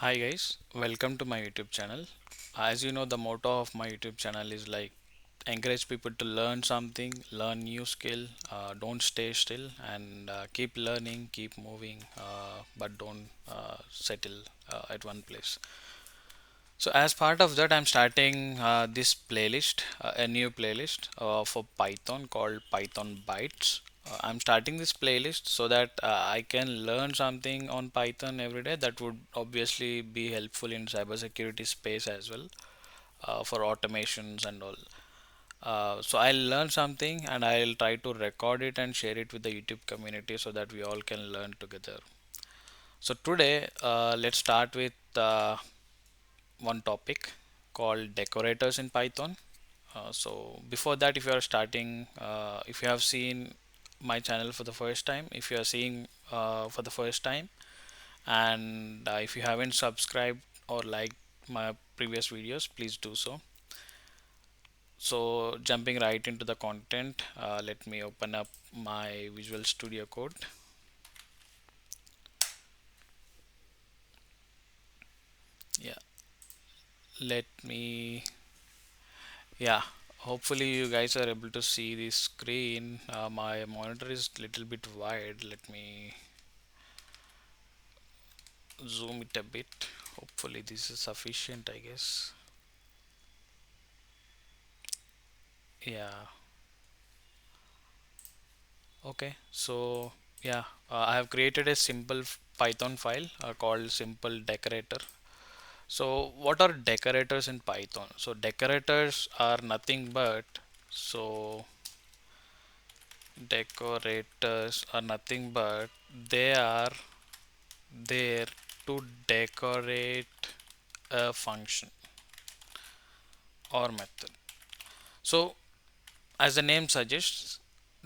Hi guys, welcome to my YouTube channel. As you know, the motto of my YouTube channel is like encourage people to learn something, learn new skill, don't stay still, and keep learning, keep moving, but don't settle at one place. So as part of that, I'm starting this playlist, a new playlist for Python called Python Bytes. I'm starting this playlist so that I can learn something on Python every day that would obviously be helpful in cybersecurity space as well for automations and all. So I'll learn something and I'll try to record it and share it with the YouTube community so that we all can learn together. So today, let's start with one topic called decorators in Python. So before that, if you are starting, if you have seen my channel for the first time, if you are seeing for the first time, and if you haven't subscribed or liked my previous videos, please do so. So jumping right into the content, let me open up my Visual Studio Code. Yeah, let me, yeah, hopefully you guys are able to see the screen. My monitor is little bit wide. Let me zoom it a bit. Hopefully this is sufficient, I guess. Yeah. Okay. So yeah, I have created a simple Python file called simple decorator. So what are decorators in Python? So decorators are nothing but, so decorators are nothing but they are there to decorate a function or method. So as the name suggests,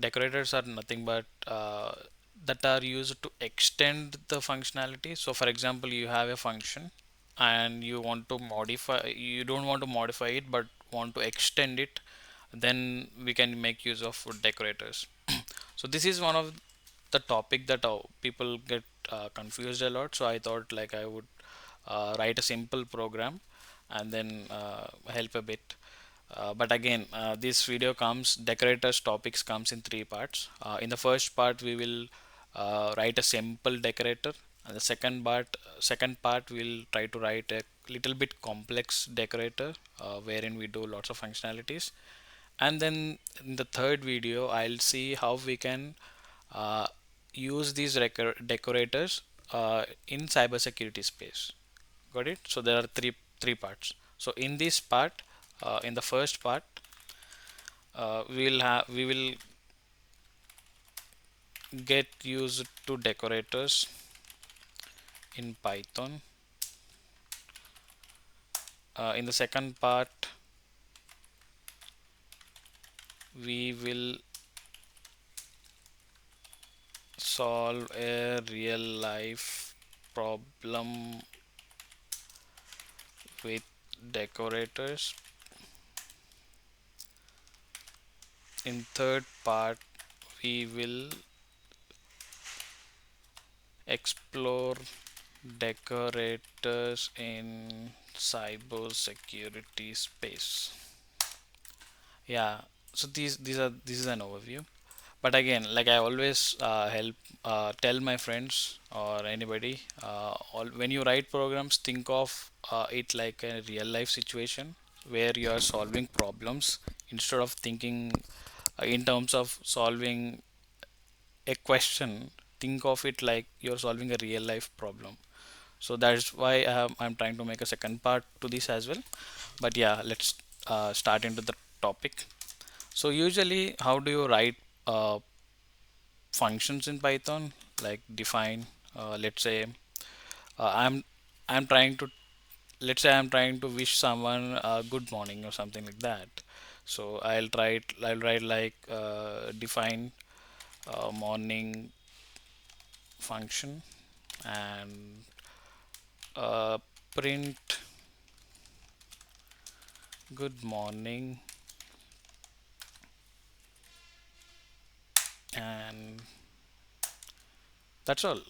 decorators are nothing but that are used to extend the functionality. So, for example, you have a function and you want to modify, you don't want to modify it but want to extend it, then we can make use of decorators. So, this is one of the topic that people get confused a lot. So, I thought like I would write a simple program and then help a bit. But again, this video comes, decorators topics comes in three parts. In the first part, we will write a simple decorator, and the second part we'll try to write a little bit complex decorator, wherein we do lots of functionalities. And then in the third video, I'll see how we can uh, use these decorators in cybersecurity space. Got it? So there are three parts. So in this part, in the first part, we will get used to decorators in Python. In the second part, we will solve a real life problem with decorators. In third part, we will explore decorators in cybersecurity space. Yeah, so this is an overview. But again, like I always help tell my friends or anybody, when you write programs, think of it like a real life situation where you are solving problems instead of thinking in terms of solving a question. Think of it like you're solving a real life problem. So that's why I'm trying to make a second part to this as well. But yeah, let's start into the topic. So usually, how do you write functions in Python? Like define, let's say uh, I'm I'm trying to let's say I'm trying to wish someone good morning or something like that. So I'll write like define morning function and uh, print good morning and That's all.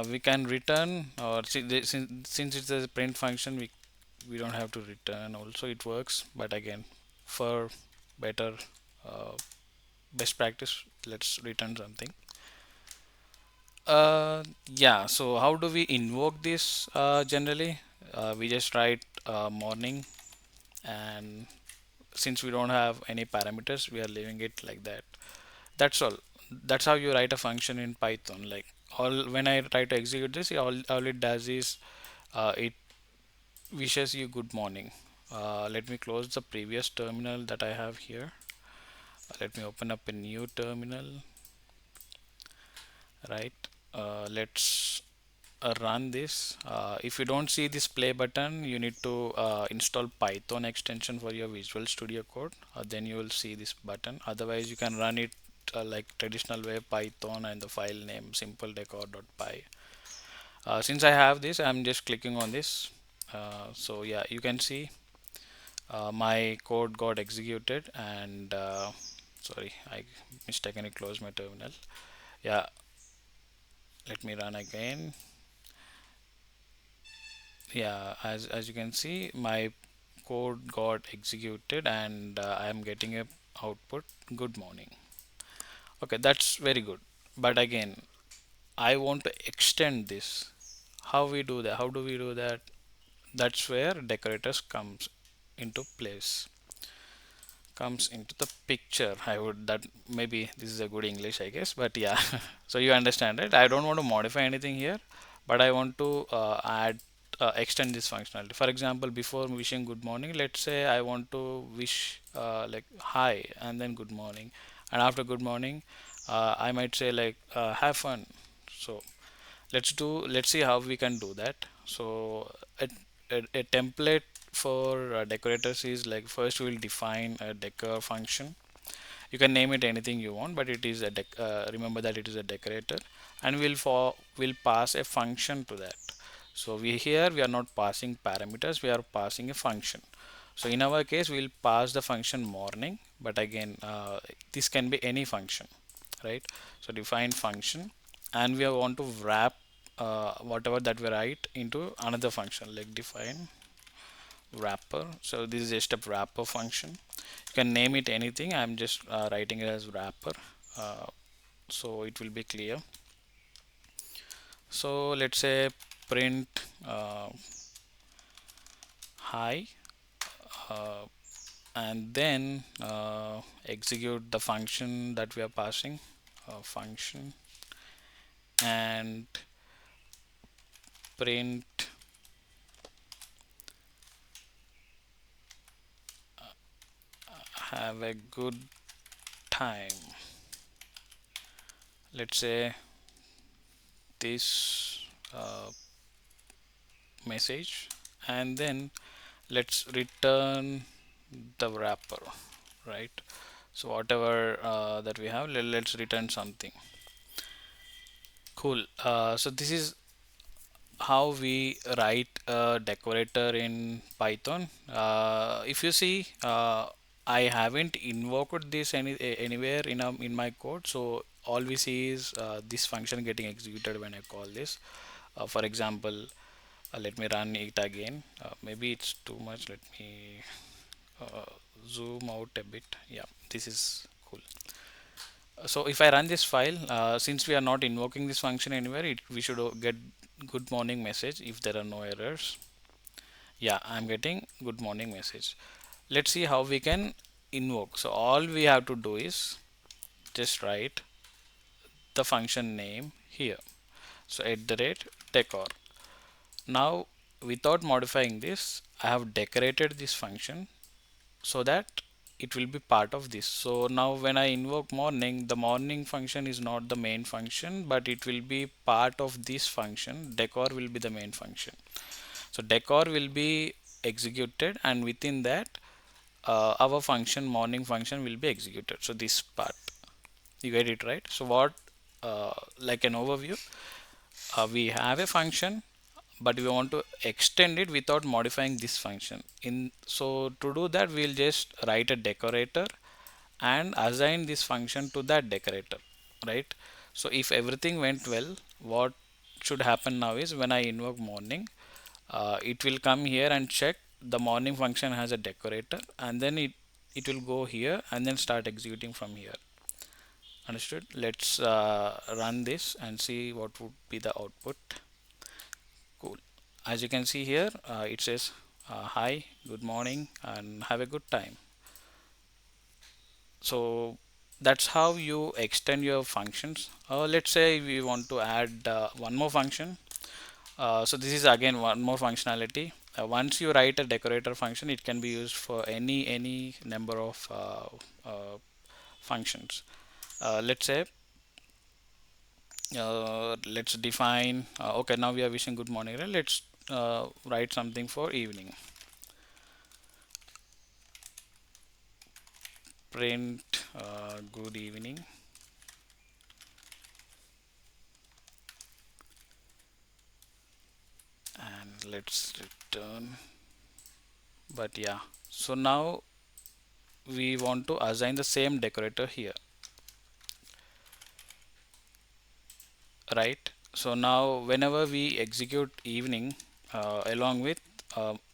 We can return, or since it's a print function, we don't have to return. Also, it works. But again, for better uh, best practice, let's return something. Yeah. So how do we invoke this generally? We just write morning, and since we don't have any parameters, we are leaving it like that. That's all. That's how you write a function in Python. Like all when I try to execute this, all it does is it wishes you good morning. Let me close the previous terminal that I have here. Let me open up a new terminal. Right. Let's run this. If you don't see this play button, you need to install Python extension for your Visual Studio Code. Then you will see this button. Otherwise, you can run it like traditional way, Python and the file name simpledecor.py. Since I have this, I'm just clicking on this. So yeah, you can see my code got executed, and sorry, I mistakenly closed my terminal. Yeah, let me run again. Yeah, as you can see, my code got executed, and I am getting a output good morning. Okay, that's very good. But again, I want to extend this. How we do that? How do we do that? That's where decorators comes into the picture. I would that maybe this is a good English, I guess, but yeah. So you understand it. I don't want to modify anything here, but I want to add extend this functionality. For example, before wishing good morning, let's say I want to wish like hi and then good morning, and after good morning, I might say like have fun. So let's see how we can do that. So a template for decorators is like first we'll define a decor function. You can name it anything you want, but it is remember that it is a decorator, and we'll pass a function to that. So we are not passing parameters, we are passing a function. So in our case, we'll pass the function morning, but again, this can be any function, right? So define function, and we want to wrap whatever that we write into another function, like define wrapper. So this is just a wrapper function. You can name it anything. I'm just writing it as wrapper, uh, so it will be clear. So let's say print hi, uh, and then execute the function that we are passing, function, and print have a good time. Let's say this message, and then let's return the wrapper, right? So whatever that we have, let's return something cool. So this is how we write a decorator in Python. If you see, I haven't invoked this anywhere in my code. So all we see is this function getting executed when I call this. For example, let me run it again. Maybe it's too much. Let me uh, zoom out a bit. Yeah, this is cool. So if I run this file, since we are not invoking this function anywhere, we should get good morning message if there are no errors. Yeah, I'm getting good morning message. Let's see how we can invoke. So all we have to do is just write the function name here. So at the rate decor. Now without modifying this, I have decorated this function so that it will be part of this. So now when I invoke morning, the morning function is not the main function, but it will be part of this function. Decor will be the main function. So decor will be executed, and within that our function morning function will be executed. So this part, you get it right? So what like an overview, we have a function, but we want to extend it without modifying this function. In so to do that, we'll just write a decorator and assign this function to that decorator, right? So if everything went well, what should happen now is when I invoke morning, it will come here and check the morning function has a decorator, and then it will go here and then start executing from here. Understood? Let's run this and see what would be the output. Cool. As you can see here, it says hi, good morning, and have a good time. So that's how you extend your functions. Let's say we want to add one more function. So this is again one more functionality. Once you write a decorator function, it can be used for any number of functions. Let's say let's define. Okay, now we are wishing good morning. Right? Let's write something for evening. Print good evening, and let's return. But yeah, so now we want to assign the same decorator here, right? So now whenever we execute evening along with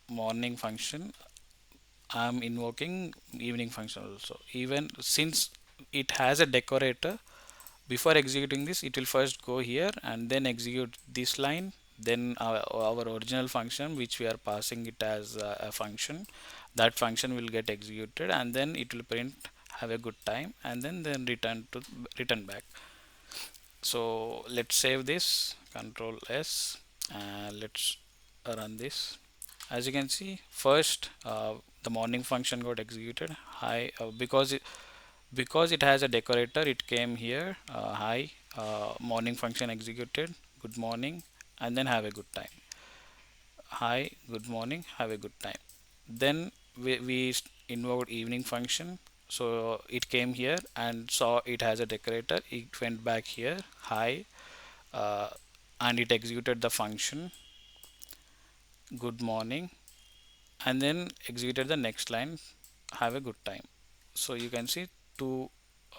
morning function, I'm invoking evening function also. Even since it has a decorator, before executing this, it will first go here and then execute this line. Then our original function, which we are passing it as a function, that function will get executed, and then it will print have a good time, and then return back. So let's save this, Control S, and let's run this. As you can see, first the morning function got executed. Hi, because it has a decorator, it came here. Hi, morning function executed. Good morning, and then have a good time. Hi, good morning, have a good time. Then we invoked evening function. So it came here and saw it has a decorator. It went back here. Hi, uh, and it executed the function good morning, and then executed the next line, have a good time. So you can see two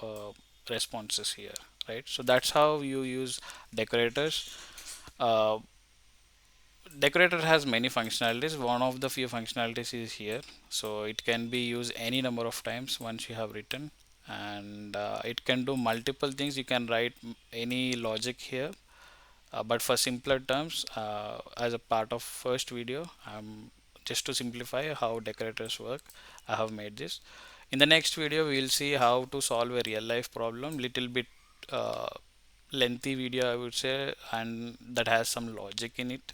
uh, responses here, right? So that's how you use decorators. uh, Decorator has many functionalities. One of the few functionalities is here, so it can be used any number of times once you have written, and it can do multiple things. You can write any logic here, but for simpler terms, as a part of first video, just to simplify how decorators work, I have made this. In the next video, we will see how to solve a real life problem, little bit uh, lengthy video, I would say, and that has some logic in it.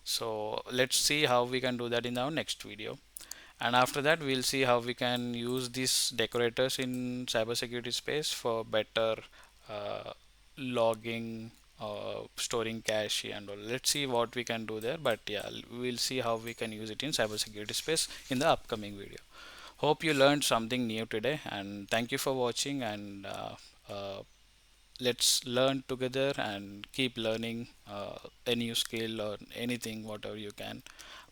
So let's see how we can do that in our next video. And after that, we'll see how we can use these decorators in cybersecurity space for better uh, logging, storing cache and all. Let's see what we can do there. But yeah, we'll see how we can use it in cybersecurity space in the upcoming video. Hope you learned something new today, and thank you for watching. And let's learn together and keep learning a new skill or anything, whatever you can.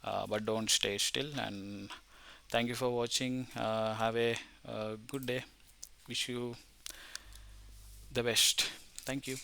But don't stay still. And thank you for watching. Have a good day. Wish you the best. Thank you.